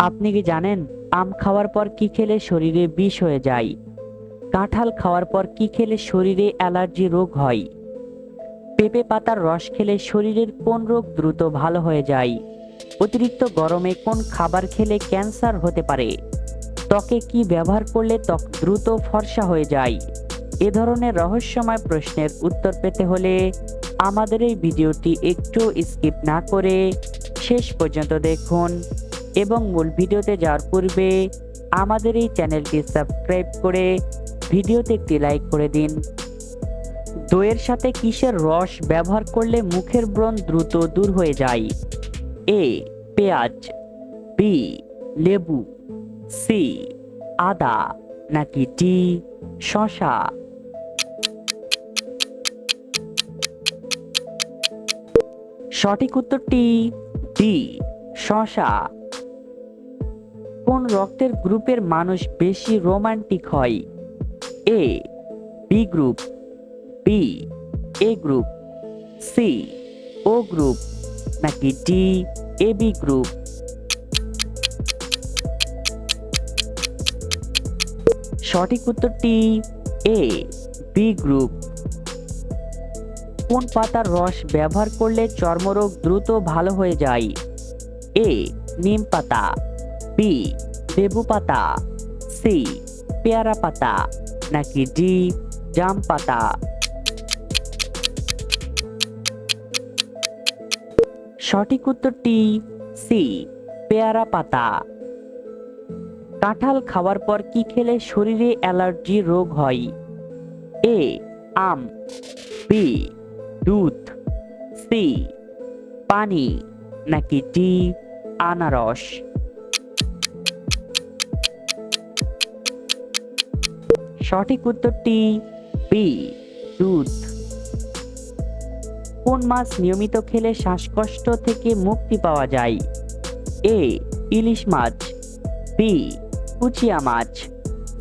আপনি কি জানেন আম খাওয়ার পর কি খেলে শরীরে বিষ হয়ে যায়? কাঁঠাল খাওয়ার পর কি খেলে শরীরে অ্যালার্জি রোগ হয়? পেঁপে পাতার রস খেলে শরীরের কোন রোগ দ্রুত ভালো হয়ে যায়? অতিরিক্ত গরমে কোন খাবার খেলে ক্যান্সার হতে পারে? ত্বকে কি ব্যবহার করলে ত্বক দ্রুত ফর্সা হয়ে যায়? এ ধরনের রহস্যময় প্রশ্নের উত্তর পেতে হলে আমাদের এই ভিডিওটি একটু স্কিপ না করে শেষ পর্যন্ত দেখুন এবং মূল ভিডিওতে যাওয়ার পূর্বে আমাদের এই চ্যানেলটি সাবস্ক্রাইব করে ভিডিওতে একটি লাইক করে দিন। দইয়ের সাথে কিসের রস ব্যবহার করলে মুখের ব্রণ দ্রুত দূর হয়ে যায়? এ পেঁয়াজ, বি লেবু, সি আদা, নাকি ডি শসা? সঠিক উত্তরটি ডি শসা। কোন রক্তের গ্রুপের মানুষ বেশি রোমান্টিক হয়? A B group, B A group, C O group, নাকি ডি এ বি গ্রুপ? সঠিক উত্তরটি এ বি গ্রুপ। কোন পাতার রস ব্যবহার করলে চর্মরোগ দ্রুত ভালো হয়ে যায়? এ নিম পাতা, বি লেবু পাতা, সি পেয়ারা পাতা, নাকি ডি জাম পাতা? সঠিক উত্তরটি সি পেয়ারা পাতা। কাঁঠাল খাওয়ার পর কি খেলে শরীরে অ্যালার্জি রোগ হয়? এ আম, বি দুধ, সি পানি, নাকি ডি আনারস? সঠিক উত্তরটি বি দুধ। কোন মাছ নিয়মিত খেলে শ্বাসকষ্ট থেকে মুক্তি পাওয়া যায়? এ ইলিশ মাছ, বি কুচিয়া মাছ,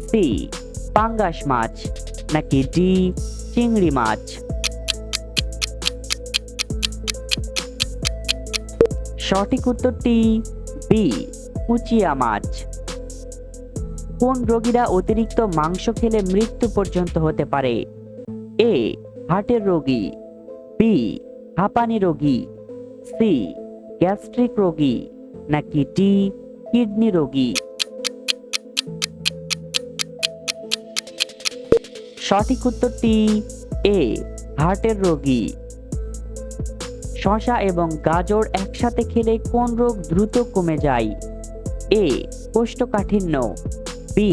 সি পাঙ্গাস মাছ, নাকি ডি চিংড়ি মাছ? সঠিক উত্তরটি বি কুচিয়া মাছ। কোন রোগীরা অতিরিক্ত মাংস খেলে মৃত্যু পর্যন্ত হতে পারে? এ হার্টের রোগী, বি হাঁপানি রোগী, সি গ্যাস্ট্রিক রোগী, নাকি ডি কিডনি রোগী? সঠিক উত্তরটি এ হার্টের রোগী। শসা এবং গাজর একসাথে খেলে কোন রোগ দ্রুত কমে যায়? এ কোষ্ঠকাঠিন্য, বি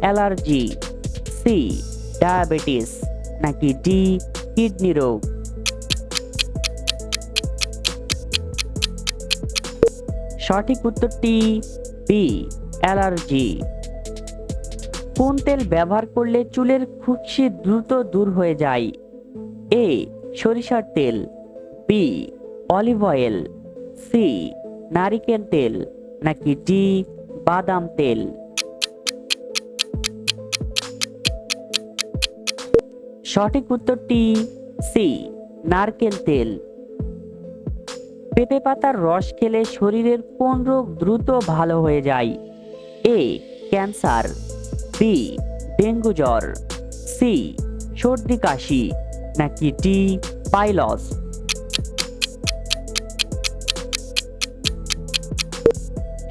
অ্যালার্জি, সি ডায়াবেটিস, নাকি ডি কিডনি রোগ? সঠিক উত্তরটি বি অ্যালার্জি। কোন তেল ব্যবহার করলে চুলের খুশকি দ্রুত দূর হয়ে যায়? এ সরিষার তেল, বি অলিভ অয়েল, সি নারিকেল তেল, নাকি ডি বাদাম তেল? সঠিক উত্তরটি সি নারকেল তেল। পেঁপে পাতার রস খেলে শরীরের কোন রোগ দ্রুত ভালো হয়ে যায়? এ ক্যান্সার, বি ডেঙ্গু জ্বর, সি সর্দি কাশি, নাকি ডি পাইলস?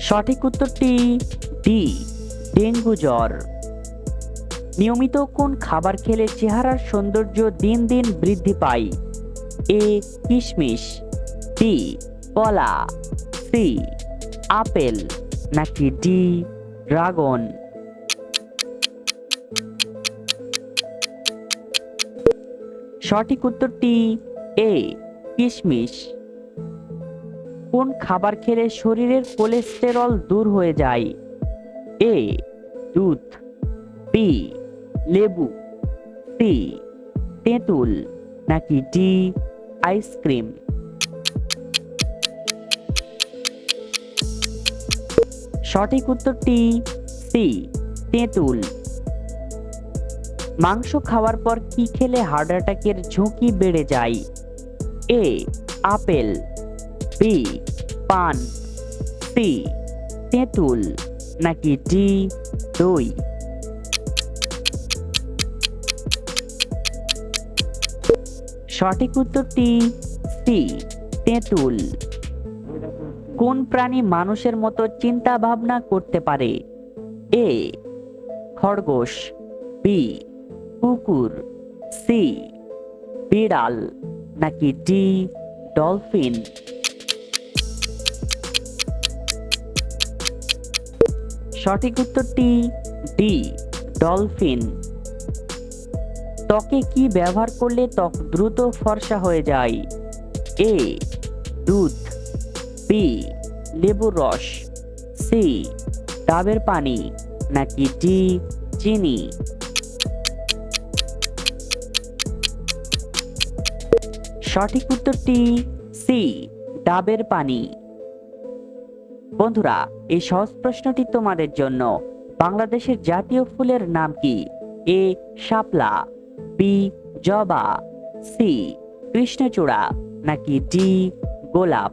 সঠিক উত্তরটি ডি ডেঙ্গু জ্বর। নিয়মিত কোন খাবার খেলে চেহারার সৌন্দর্য দিন দিন বৃদ্ধি পায়? এ কিশমিশ, বি কলা, সি আপেল, নাকি ডি ড্রাগন? সঠিক উত্তরটি এ কিশমিশ। কোন খাবার খেলে শরীরের কোলেস্টেরল দূর হয়ে যায়? এ দুধ, বি লেবু, সি তেঁতুল, নাকি ডি আইসক্রিম? সঠিক উত্তরটি সি তেঁতুল। মাংস খাওয়ার পর কি খেলে হার্ট অ্যাটাকের ঝুঁকি বেড়ে যায়? এ আপেল, বি পান, সি তেঁতুল নাকি ডি দই? সঠিক উত্তরটি সি তেঁতুল। কোন প্রাণী মানুষের মতো চিন্তা ভাবনা করতে পারে? এ খরগোশ, বি কুকুর, সি বিড়াল নাকি ডি ডলফিন? সঠিক উত্তরটি ডি ডলফিন। ত্বকে কি ব্যবহার করলে ত্বক দ্রুত ফর্সা হয়ে যায়? এ দুধ, বি লেবুর রস, সি ডাবের পানি নাকি ডি চিনি? সঠিক উত্তরটি সি ডাবের পানি। বন্ধুরা, এই সহজ প্রশ্নটি তোমাদের জন্য। বাংলাদেশের জাতীয় ফুলের নাম কি? এ শাপলা, বি জবা, সি কৃষ্ণচূড়া নাকি ডি গোলাপ?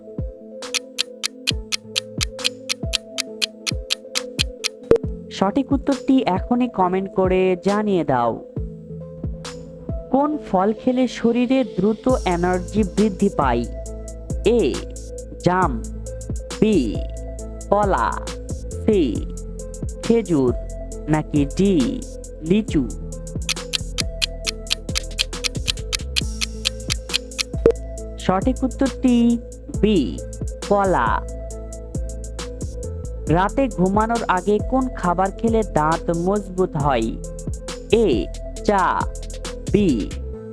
সঠিক উত্তরটি এখনই কমেন্ট করে জানিয়ে দাও। কোন ফল খেলে শরীরে দ্রুত এনার্জি বৃদ্ধি পায়? এ জাম, বি কলা, সি খেজুর নাকি ডি লিচু? সঠিক উত্তরটি বি কলা। রাতে ঘুমানোর আগে কোন খাবার খেলে দাঁত মজবুত হয়? এ চা, বি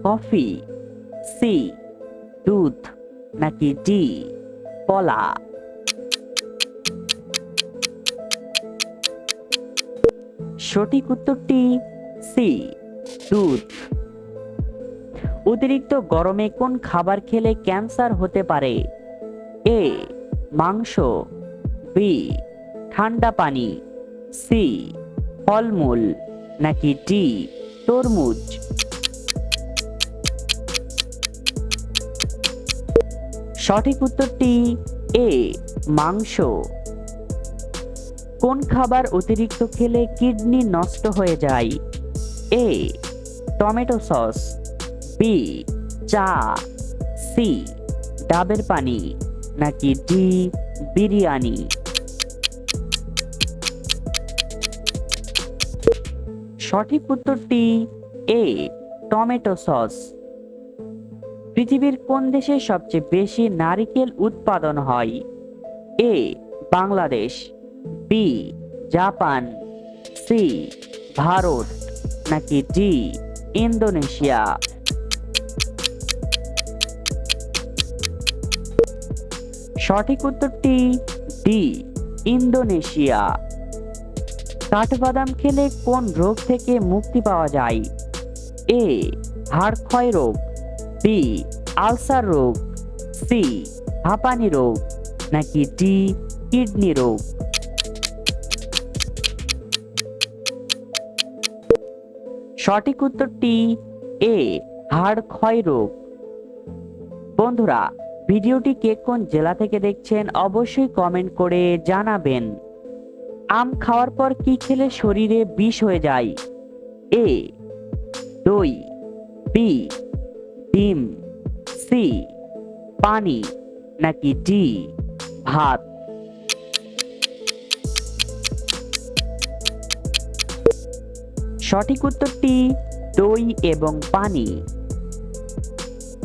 কফি, সি দুধ নাকি ডি কলা? সঠিক উত্তরটি সি দুধ। অতিরিক্ত গরমে কোন খাবার খেলে ক্যান্সার হতে পারে? এ মাংস, বি ঠান্ডা পানি, সি ফলমূল নাকি ডি তরমুজ? সঠিক উত্তরটি এ মাংস। কোন খাবার অতিরিক্ত খেলে কিডনি নষ্ট হয়ে যায়? এ টমেটো সস, বি চা, সি ডাবের পানি নাকি ডি বিরিয়ানি? সঠিক উত্তরটি এ টমেটো সস। পৃথিবীর কোন দেশে সবচেয়ে বেশি নারিকেল উৎপাদন হয়? A Bangladesh, B Japan, C Bharat নাকি ডি ইন্দোনেশিয়া? সঠিক উত্তরটি ডি ইন্দোনেশিয়া। কাঠবাদাম খেলে কোন রোগ থেকে মুক্তি পাওয়া যায়? এ হাড় ক্ষয় রোগ, বি আলসার রোগ, সি হাঁপানি রোগ নাকি ডি কিডনি রোগ? সঠিক উত্তরটি এ হাড় ক্ষয় রোগ। বন্ধুরা, ভিডিওটি কে কোন জেলা থেকে দেখছেন অবশ্যই কমেন্ট করে জানাবেন। আম খাওয়ার পর কি খেলে শরীরে বিষ হয়ে যায়? এ দই, বি ডিম, সি পানি নাকি ডি ভাত? সঠিক উত্তরটি দই এবং পানি।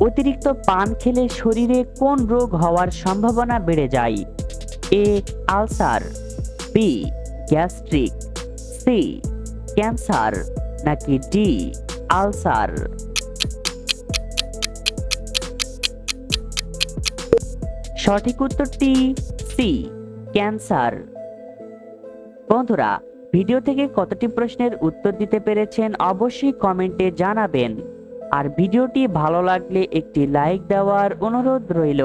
অতিরিক্ত পান খেলে শরীরে কোন রোগ হওয়ার সম্ভাবনা বেড়ে যায়? A ulcer, B gastric, C cancer নাকি ডি আলসার? সঠিক উত্তরটি সি ক্যান্সার। বন্ধুরা, ভিডিও থেকে কতটি প্রশ্নের উত্তর দিতে পেরেছেন অবশ্যই কমেন্টে জানাবেন। আর ভিডিওটি ভালো লাগলে একটি লাইক দেওয়ার অনুরোধ রইল।